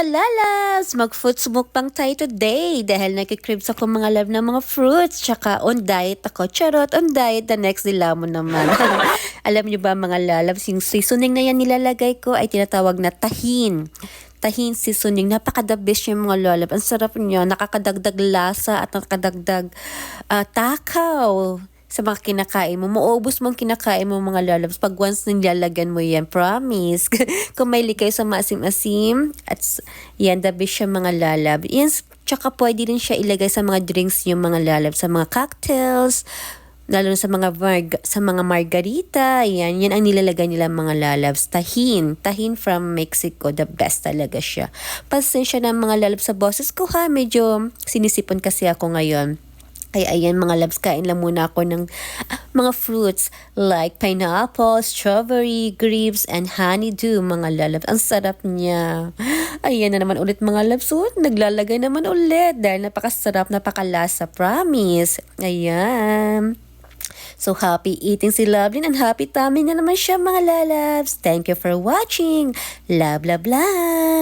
mga lalabs! Mag-fruit mukbang tayo today dahil nagkikribs ako mga love ng mga fruits. Tsaka on diet ako. Charot, on diet. The next nila mo naman. Alam niyo ba mga lalabs, yung seasoning na yan nilalagay ko ay tinatawag na tahin. Tahin seasoning. Napaka-the best yung mga lalab. Ang sarap niya. Nakakadagdag lasa at nakakadagdag takaw sa mga kinakain mo. Maubos mong kinakain mo mga lalabs pag once nilalagyan mo yan. Promise. Kung may kayo sa maasim-asim, at yan, the best siya mga lalab. Yan, tsaka pwede rin siya ilagay sa mga drinks yung mga lalab, sa mga cocktails, lalo sa mga margarita. Yan ang nilalagay nila mga lalabs. Tahin from Mexico, the best talaga siya. Pasensya na mga lalabs sa boses ko ha, medyo sinisipon kasi ako ngayon. Ay, ayan mga loves, kain lang muna ako ng mga fruits like pineapple, strawberry, grapes, and honeydew mga lalabs. Ang sarap niya. Ayan na naman ulit mga loves. Naglalagay naman ulit dahil napakasarap, napakalasa. Promise. Ayan. So happy eating si Lovelyn and happy tummy na naman siya mga lalabs. Thank you for watching. Love, love, love.